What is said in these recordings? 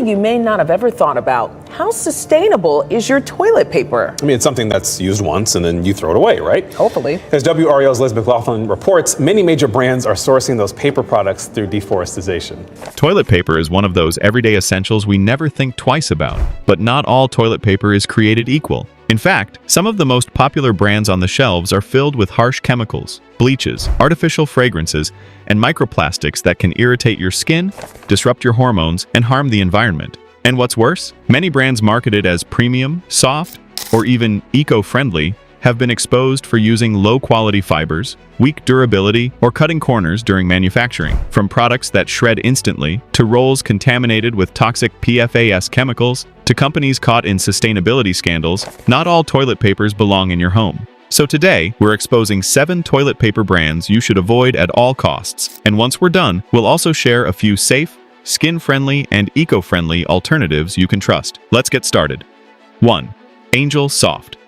something you may not have ever thought about. How sustainable is your toilet paper? I mean, it's something that's used once and then you throw it away, right? Hopefully. As WREL's Liz McLaughlin reports, many major brands are sourcing those paper products through deforestation. Toilet paper is one of those everyday essentials we never think twice about. But not all toilet paper is created equal. In fact, some of the most popular brands on the shelves are filled with harsh chemicals, bleaches, artificial fragrances, and microplastics that can irritate your skin, disrupt your hormones, and harm the environment. And what's worse, many brands marketed as premium, soft, or even eco-friendly have been exposed for using low-quality fibers, weak durability, or cutting corners during manufacturing. From products that shred instantly, to rolls contaminated with toxic PFAS chemicals, to companies caught in sustainability scandals, not all toilet papers belong in your home. So today, we're exposing 7 toilet paper brands you should avoid at all costs. And once we're done, we'll also share a few safe, skin-friendly, and eco-friendly alternatives you can trust. Let's get started. 1. Angel Soft.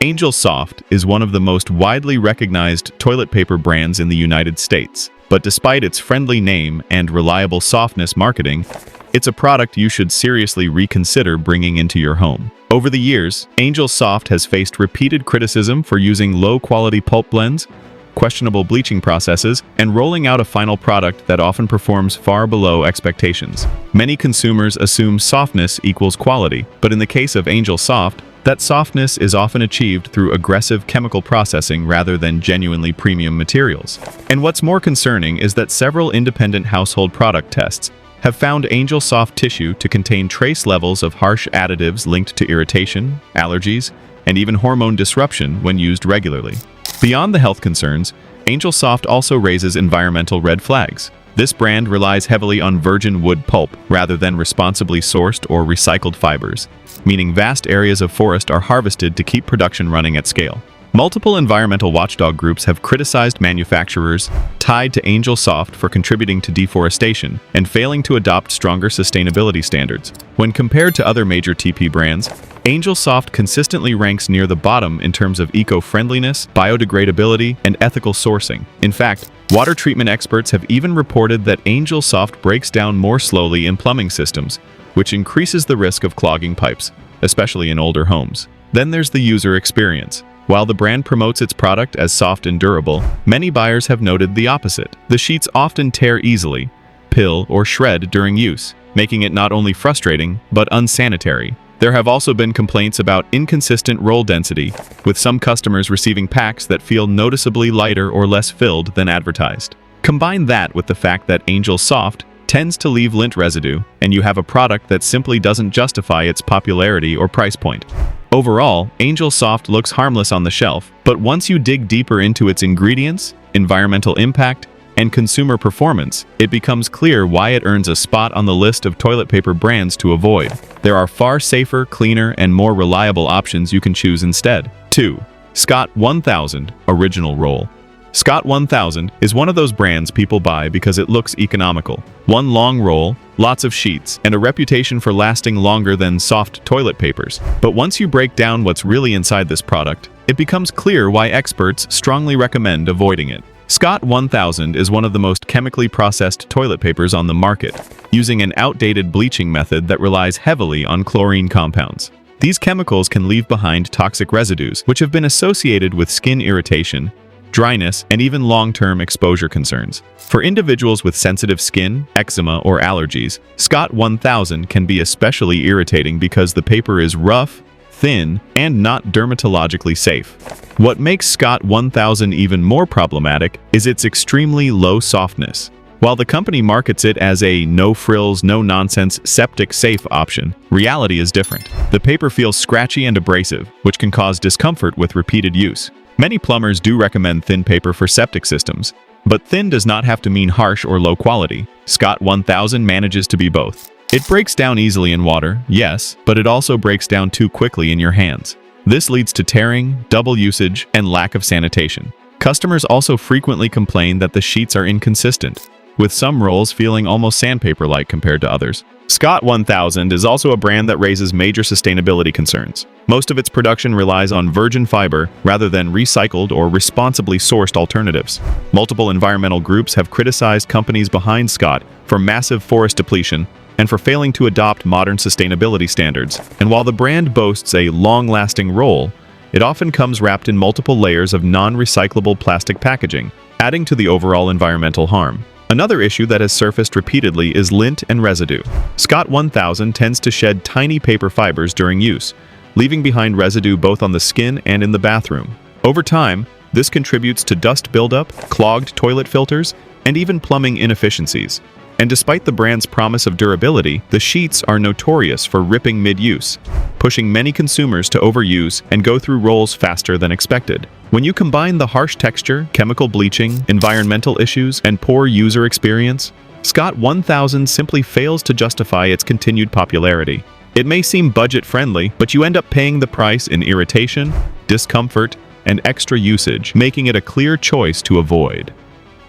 Angel Soft is one of the most widely recognized toilet paper brands in the United States. But despite its friendly name and reliable softness marketing, it's a product you should seriously reconsider bringing into your home. Over the years, Angel Soft has faced repeated criticism for using low-quality pulp blends, questionable bleaching processes, and rolling out a final product that often performs far below expectations. Many consumers assume softness equals quality, but in the case of Angel Soft, that softness is often achieved through aggressive chemical processing rather than genuinely premium materials. And what's more concerning is that several independent household product tests have found Angel Soft tissue to contain trace levels of harsh additives linked to irritation, allergies, and even hormone disruption when used regularly. Beyond the health concerns, Angel Soft also raises environmental red flags. This brand relies heavily on virgin wood pulp rather than responsibly sourced or recycled fibers, meaning vast areas of forest are harvested to keep production running at scale. Multiple environmental watchdog groups have criticized manufacturers tied to Angel Soft for contributing to deforestation and failing to adopt stronger sustainability standards. When compared to other major TP brands, Angel Soft consistently ranks near the bottom in terms of eco-friendliness, biodegradability, and ethical sourcing. In fact, water treatment experts have even reported that Angel Soft breaks down more slowly in plumbing systems, which increases the risk of clogging pipes, especially in older homes. Then there's the user experience. While the brand promotes its product as soft and durable, many buyers have noted the opposite. The sheets often tear easily, pill, or shred during use, making it not only frustrating, but unsanitary. There have also been complaints about inconsistent roll density, with some customers receiving packs that feel noticeably lighter or less filled than advertised. Combine that with the fact that Angel Soft tends to leave lint residue, and you have a product that simply doesn't justify its popularity or price point. Overall, Angel Soft looks harmless on the shelf, but once you dig deeper into its ingredients, environmental impact, and consumer performance, it becomes clear why it earns a spot on the list of toilet paper brands to avoid. There are far safer, cleaner, and more reliable options you can choose instead. 2. Scott 1000 Original Roll. Scott 1000 is one of those brands people buy because it looks economical. One long roll, lots of sheets, and a reputation for lasting longer than soft toilet papers. But once you break down what's really inside this product, it becomes clear why experts strongly recommend avoiding it. Scott 1000 is one of the most chemically processed toilet papers on the market, using an outdated bleaching method that relies heavily on chlorine compounds. These chemicals can leave behind toxic residues, which have been associated with skin irritation, dryness, and even long-term exposure concerns. For individuals with sensitive skin, eczema, or allergies, Scott 1000 can be especially irritating because the paper is rough, thin, and not dermatologically safe. What makes Scott 1000 even more problematic is its extremely low softness. While the company markets it as a no-frills, no-nonsense, septic-safe option, reality is different. The paper feels scratchy and abrasive, which can cause discomfort with repeated use. Many plumbers do recommend thin paper for septic systems, but thin does not have to mean harsh or low quality. Scott 1000 manages to be both. It breaks down easily in water, yes, but it also breaks down too quickly in your hands. This leads to tearing, double usage, and lack of sanitation. Customers also frequently complain that the sheets are inconsistent, with some rolls feeling almost sandpaper-like compared to others. Scott 1000 is also a brand that raises major sustainability concerns. Most of its production relies on virgin fiber rather than recycled or responsibly sourced alternatives. Multiple environmental groups have criticized companies behind Scott for massive forest depletion, and for failing to adopt modern sustainability standards. And while the brand boasts a long-lasting roll, it often comes wrapped in multiple layers of non-recyclable plastic packaging, adding to the overall environmental harm. Another issue that has surfaced repeatedly is lint and residue. Scott 1000 tends to shed tiny paper fibers during use, leaving behind residue both on the skin and in the bathroom. Over time, this contributes to dust buildup, clogged toilet filters, and even plumbing inefficiencies. And despite the brand's promise of durability, the sheets are notorious for ripping mid-use, pushing many consumers to overuse and go through rolls faster than expected. When you combine the harsh texture, chemical bleaching, environmental issues, and poor user experience, Scott 1000 simply fails to justify its continued popularity. It may seem budget-friendly, but you end up paying the price in irritation, discomfort, and extra usage, making it a clear choice to avoid.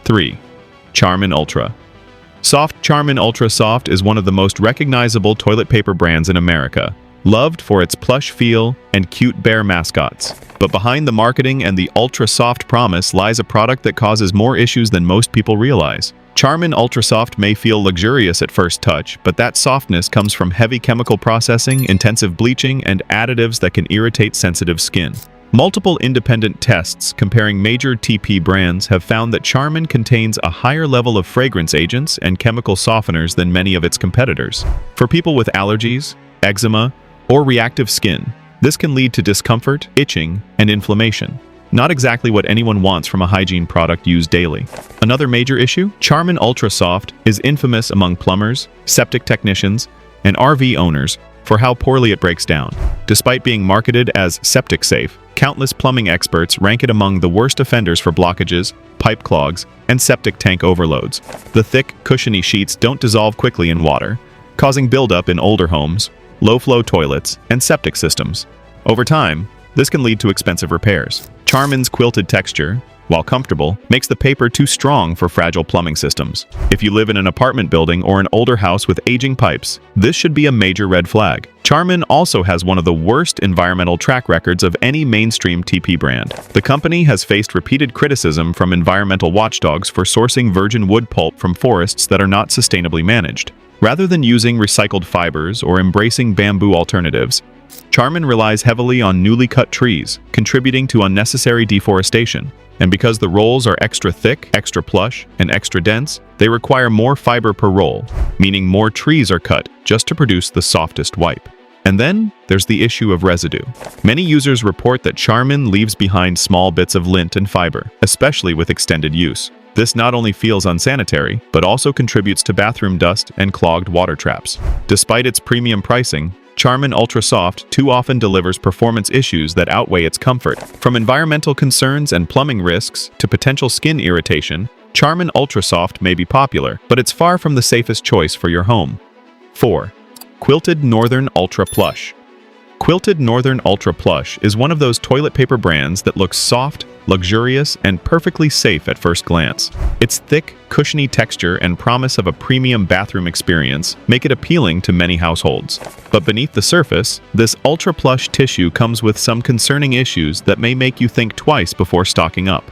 3. Charmin Ultra. Charmin Ultra Soft is one of the most recognizable toilet paper brands in America, loved for its plush feel and cute bear mascots. But behind the marketing and the ultra soft promise lies a product that causes more issues than most people realize. Charmin Ultra Soft may feel luxurious at first touch, but that softness comes from heavy chemical processing, intensive bleaching, and additives that can irritate sensitive skin. Multiple independent tests comparing major TP brands have found that Charmin contains a higher level of fragrance agents and chemical softeners than many of its competitors. For people with allergies, eczema, or reactive skin, this can lead to discomfort, itching, and inflammation. Not exactly what anyone wants from a hygiene product used daily. Another major issue? Charmin Ultra Soft is infamous among plumbers, septic technicians, and RV owners for how poorly it breaks down. Despite being marketed as septic safe, countless plumbing experts rank it among the worst offenders for blockages, pipe clogs, and septic tank overloads. The thick, cushiony sheets don't dissolve quickly in water, causing buildup in older homes, low-flow toilets, and septic systems. Over time, this can lead to expensive repairs. Charmin's quilted texture, while comfortable, makes the paper too strong for fragile plumbing systems. If you live in an apartment building or an older house with aging pipes, this should be a major red flag. Charmin also has one of the worst environmental track records of any mainstream TP brand. The company has faced repeated criticism from environmental watchdogs for sourcing virgin wood pulp from forests that are not sustainably managed. Rather than using recycled fibers or embracing bamboo alternatives, Charmin relies heavily on newly cut trees, contributing to unnecessary deforestation. And because the rolls are extra thick, extra plush, and extra dense, they require more fiber per roll, meaning more trees are cut just to produce the softest wipe. And then, there's the issue of residue. Many users report that Charmin leaves behind small bits of lint and fiber, especially with extended use. This not only feels unsanitary, but also contributes to bathroom dust and clogged water traps. Despite its premium pricing, Charmin Ultra Soft too often delivers performance issues that outweigh its comfort. From environmental concerns and plumbing risks to potential skin irritation, Charmin Ultra Soft may be popular, but it's far from the safest choice for your home. 4. Quilted Northern Ultra Plush. Quilted Northern Ultra Plush is one of those toilet paper brands that looks soft, luxurious, and perfectly safe at first glance. Its thick, cushiony texture and promise of a premium bathroom experience make it appealing to many households. But beneath the surface, this ultra plush tissue comes with some concerning issues that may make you think twice before stocking up.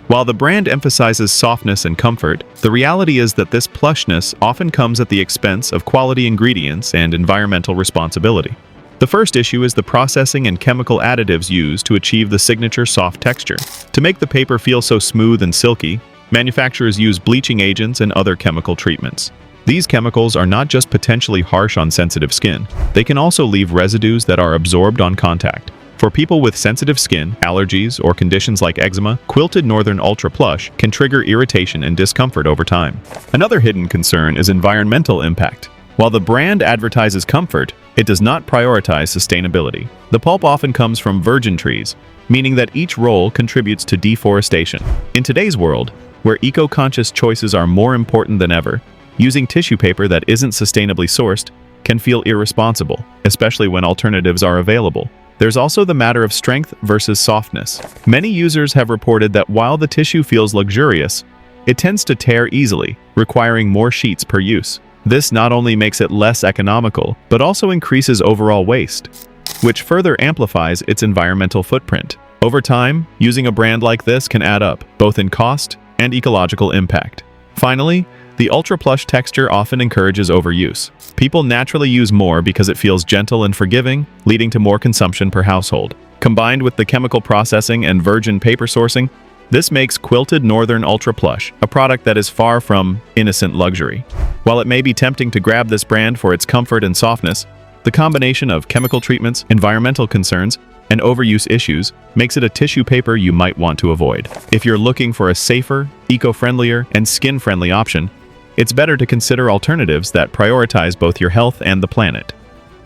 While the brand emphasizes softness and comfort, the reality is that this plushness often comes at the expense of quality ingredients and environmental responsibility. The first issue is the processing and chemical additives used to achieve the signature soft texture. To make the paper feel so smooth and silky, manufacturers use bleaching agents and other chemical treatments. These chemicals are not just potentially harsh on sensitive skin, they can also leave residues that are absorbed on contact. For people with sensitive skin, allergies, or conditions like eczema, Quilted Northern Ultra Plush can trigger irritation and discomfort over time. Another hidden concern is environmental impact. While the brand advertises comfort, it does not prioritize sustainability. The pulp often comes from virgin trees, meaning that each roll contributes to deforestation. In today's world, where eco-conscious choices are more important than ever, using tissue paper that isn't sustainably sourced can feel irresponsible, especially when alternatives are available. There's also the matter of strength versus softness. Many users have reported that while the tissue feels luxurious, it tends to tear easily, requiring more sheets per use. This not only makes it less economical, but also increases overall waste, which further amplifies its environmental footprint. Over time, using a brand like this can add up, both in cost and ecological impact. Finally, the ultra plush texture often encourages overuse. People naturally use more because it feels gentle and forgiving, leading to more consumption per household. Combined with the chemical processing and virgin paper sourcing, this makes Quilted Northern Ultra Plush a product that is far from innocent luxury. While it may be tempting to grab this brand for its comfort and softness, the combination of chemical treatments, environmental concerns, and overuse issues makes it a tissue paper you might want to avoid. If you're looking for a safer, eco-friendlier, and skin-friendly option, it's better to consider alternatives that prioritize both your health and the planet.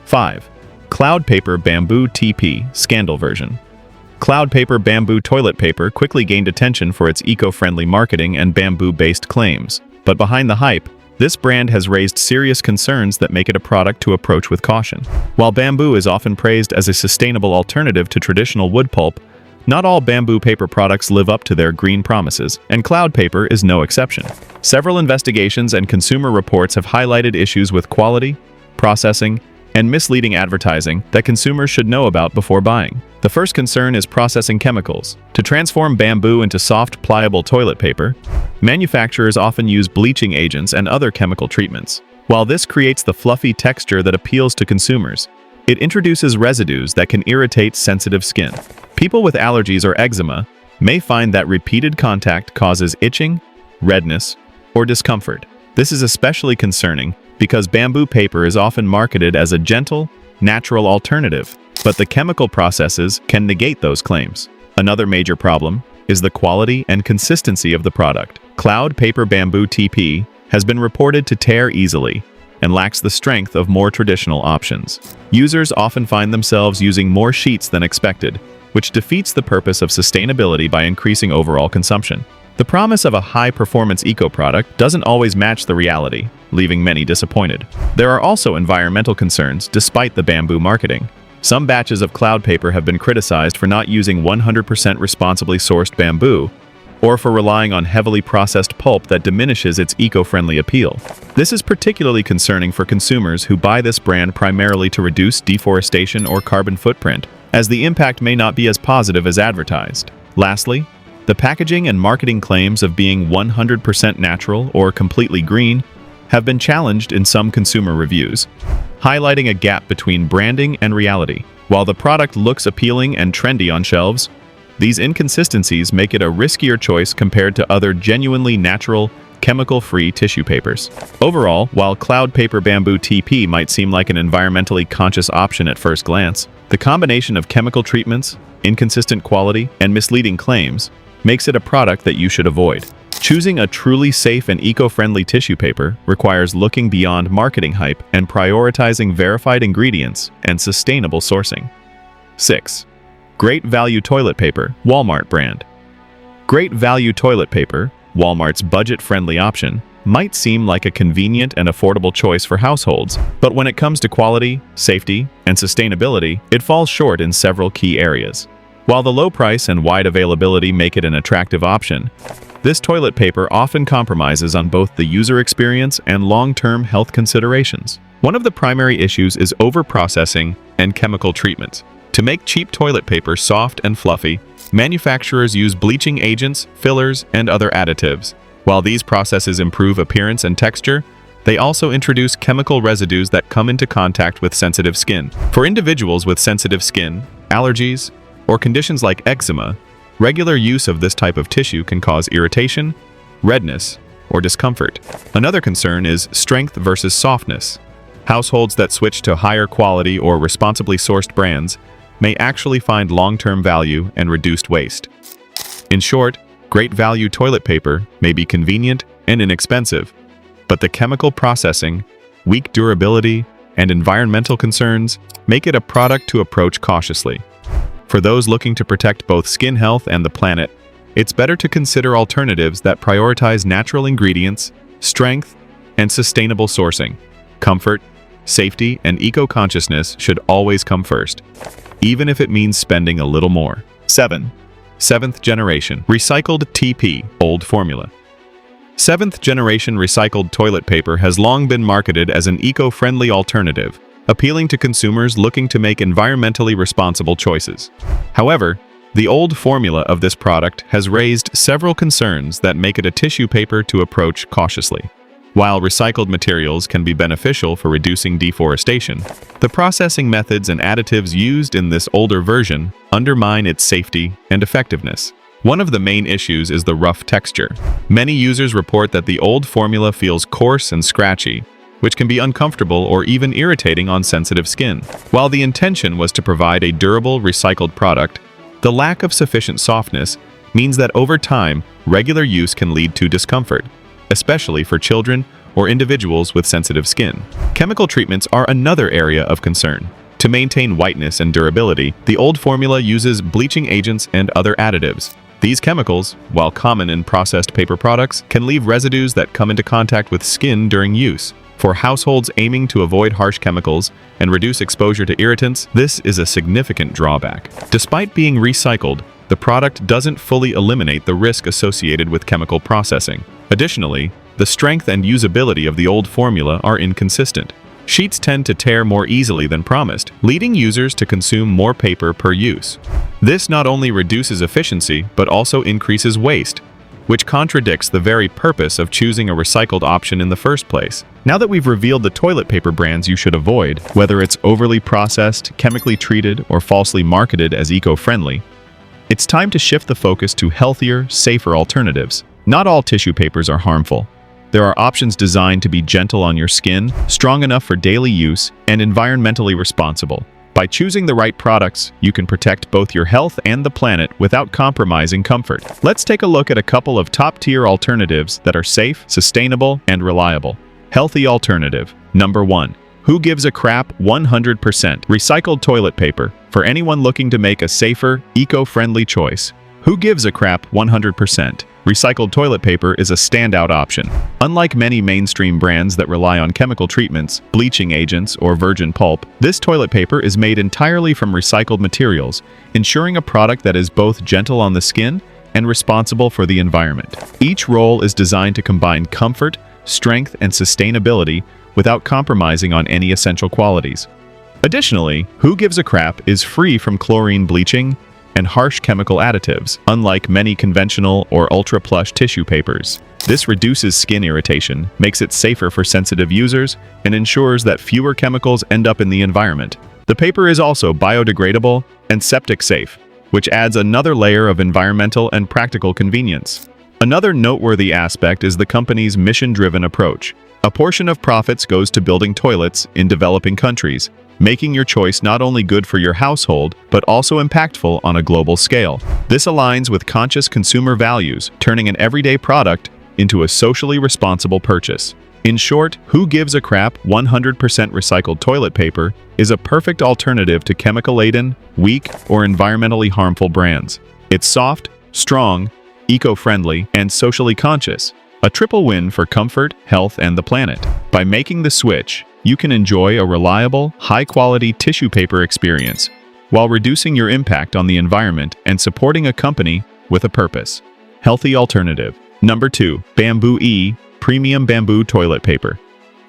5. Cloud Paper BambooE TP Scandal Version. Cloud Paper Bamboo toilet paper quickly gained attention for its eco-friendly marketing and bamboo-based claims. But behind the hype, this brand has raised serious concerns that make it a product to approach with caution. While bamboo is often praised as a sustainable alternative to traditional wood pulp, not all bamboo paper products live up to their green promises, and cloud paper is no exception. Several investigations and consumer reports have highlighted issues with quality, processing, and misleading advertising that consumers should know about before buying. The first concern is processing chemicals. To transform bamboo into soft, pliable toilet paper, manufacturers often use bleaching agents and other chemical treatments. While this creates the fluffy texture that appeals to consumers, it introduces residues that can irritate sensitive skin. People with allergies or eczema may find that repeated contact causes itching, redness, or discomfort. This is especially concerning because bamboo paper is often marketed as a gentle, natural alternative, but the chemical processes can negate those claims. Another major problem is the quality and consistency of the product. Cloud Paper BambooE TP has been reported to tear easily and lacks the strength of more traditional options. Users often find themselves using more sheets than expected, which defeats the purpose of sustainability by increasing overall consumption. The promise of a high-performance eco-product doesn't always match the reality, leaving many disappointed. There are also environmental concerns despite the bamboo marketing. Some batches of cloud paper have been criticized for not using 100% responsibly sourced bamboo, or for relying on heavily processed pulp that diminishes its eco-friendly appeal. This is particularly concerning for consumers who buy this brand primarily to reduce deforestation or carbon footprint, as the impact may not be as positive as advertised. Lastly, the packaging and marketing claims of being 100% natural or completely green have been challenged in some consumer reviews, highlighting a gap between branding and reality. While the product looks appealing and trendy on shelves, these inconsistencies make it a riskier choice compared to other genuinely natural, chemical-free tissue papers. Overall, while Cloud Paper BambooE TP might seem like an environmentally conscious option at first glance, the combination of chemical treatments, inconsistent quality, and misleading claims makes it a product that you should avoid. Choosing a truly safe and eco-friendly tissue paper requires looking beyond marketing hype and prioritizing verified ingredients and sustainable sourcing. 6. Great Value Toilet Paper, Walmart brand. Great Value Toilet Paper, Walmart's budget-friendly option, might seem like a convenient and affordable choice for households, but when it comes to quality, safety, and sustainability, it falls short in several key areas. While the low price and wide availability make it an attractive option, this toilet paper often compromises on both the user experience and long-term health considerations. One of the primary issues is overprocessing and chemical treatment. To make cheap toilet paper soft and fluffy, manufacturers use bleaching agents, fillers, and other additives. While these processes improve appearance and texture, they also introduce chemical residues that come into contact with sensitive skin. For individuals with sensitive skin, allergies, or conditions like eczema, regular use of this type of tissue can cause irritation, redness, or discomfort. Another concern is strength versus softness. Households that switch to higher quality or responsibly sourced brands may actually find long-term value and reduced waste. In short, Great Value toilet paper may be convenient and inexpensive, but the chemical processing, weak durability, and environmental concerns make it a product to approach cautiously. For those looking to protect both skin health and the planet, it's better to consider alternatives that prioritize natural ingredients, strength, and sustainable sourcing. Comfort, safety, and eco-consciousness should always come first, even if it means spending a little more. 7. 7th Generation Recycled TP Old Formula. 7th Generation recycled toilet paper has long been marketed as an eco-friendly alternative, appealing to consumers looking to make environmentally responsible choices. However, the old formula of this product has raised several concerns that make it a tissue paper to approach cautiously. While recycled materials can be beneficial for reducing deforestation, the processing methods and additives used in this older version undermine its safety and effectiveness. One of the main issues is the rough texture. Many users report that the old formula feels coarse and scratchy, which can be uncomfortable or even irritating on sensitive skin. While the intention was to provide a durable, recycled product, the lack of sufficient softness means that over time, regular use can lead to discomfort, especially for children or individuals with sensitive skin. Chemical treatments are another area of concern. To maintain whiteness and durability, the old formula uses bleaching agents and other additives. These chemicals, while common in processed paper products, can leave residues that come into contact with skin during use. For households aiming to avoid harsh chemicals and reduce exposure to irritants, this is a significant drawback. Despite being recycled, the product doesn't fully eliminate the risk associated with chemical processing. Additionally, the strength and usability of the old formula are inconsistent. Sheets tend to tear more easily than promised, leading users to consume more paper per use. This not only reduces efficiency, but also increases waste, which contradicts the very purpose of choosing a recycled option in the first place. Now that we've revealed the toilet paper brands you should avoid, whether it's overly processed, chemically treated, or falsely marketed as eco-friendly, it's time to shift the focus to healthier, safer alternatives. Not all tissue papers are harmful. There are options designed to be gentle on your skin, strong enough for daily use, and environmentally responsible. By choosing the right products, you can protect both your health and the planet without compromising comfort. Let's take a look at a couple of top-tier alternatives that are safe, sustainable, and reliable. Healthy alternative. Number 1. Who gives a crap 100% recycled toilet paper? For anyone looking to make a safer, eco-friendly choice, Who gives a crap 100%? Recycled toilet paper is a standout option. Unlike many mainstream brands that rely on chemical treatments, bleaching agents, or virgin pulp, this toilet paper is made entirely from recycled materials, ensuring a product that is both gentle on the skin and responsible for the environment. Each roll is designed to combine comfort, strength, and sustainability without compromising on any essential qualities. Additionally, Who Gives a Crap is free from chlorine bleaching and harsh chemical additives, unlike many conventional or ultra-plush tissue papers. This reduces skin irritation, makes it safer for sensitive users, and ensures that fewer chemicals end up in the environment. The paper is also biodegradable and septic safe, which adds another layer of environmental and practical convenience. Another noteworthy aspect is the company's mission-driven approach. A portion of profits goes to building toilets in developing countries, making your choice not only good for your household, but also impactful on a global scale. This aligns with conscious consumer values, turning an everyday product into a socially responsible purchase. In short, Who Gives a Crap 100% recycled toilet paper is a perfect alternative to chemical-laden, weak, or environmentally harmful brands. It's soft, strong, eco-friendly, and socially conscious. A triple win for comfort, health, and the planet. By making the switch, you can enjoy a reliable, high-quality tissue paper experience while reducing your impact on the environment and supporting a company with a purpose. Healthy alternative. Number 2. BambooE Premium Bamboo Toilet Paper.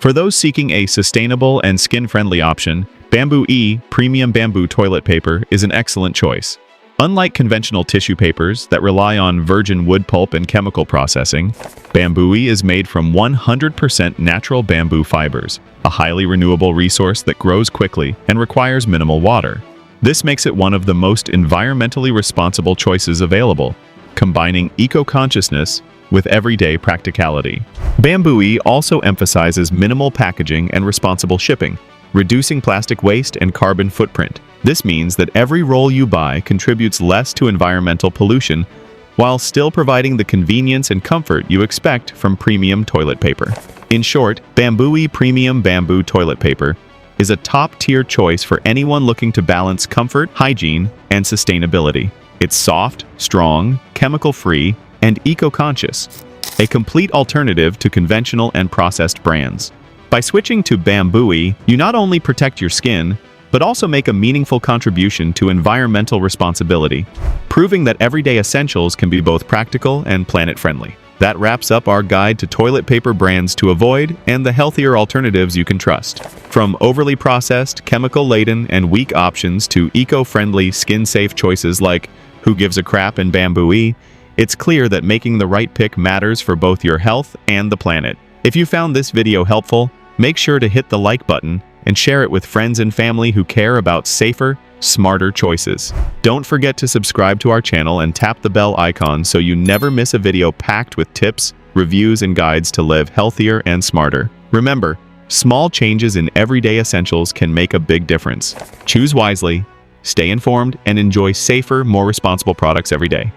For those seeking a sustainable and skin-friendly option, BambooE Premium Bamboo Toilet Paper is an excellent choice. Unlike conventional tissue papers that rely on virgin wood pulp and chemical processing, BambooE is made from 100% natural bamboo fibers, a highly renewable resource that grows quickly and requires minimal water. This makes it one of the most environmentally responsible choices available, combining eco-consciousness with everyday practicality. BambooE also emphasizes minimal packaging and responsible shipping, reducing plastic waste and carbon footprint. This means that every roll you buy contributes less to environmental pollution while still providing the convenience and comfort you expect from premium toilet paper. In short, BambooE Premium Bamboo Toilet Paper is a top-tier choice for anyone looking to balance comfort, hygiene, and sustainability. It's soft, strong, chemical-free, and eco-conscious, a complete alternative to conventional and processed brands. By switching to BambooE, you not only protect your skin, but also make a meaningful contribution to environmental responsibility, proving that everyday essentials can be both practical and planet-friendly. That wraps up our guide to toilet paper brands to avoid and the healthier alternatives you can trust. From overly processed, chemical-laden, and weak options to eco-friendly, skin-safe choices like Who Gives a Crap and BambooE, it's clear that making the right pick matters for both your health and the planet. If you found this video helpful, make sure to hit the like button and share it with friends and family who care about safer, smarter choices. Don't forget to subscribe to our channel and tap the bell icon so you never miss a video packed with tips, reviews, and guides to live healthier and smarter. Remember, small changes in everyday essentials can make a big difference. Choose wisely, stay informed, and enjoy safer, more responsible products every day.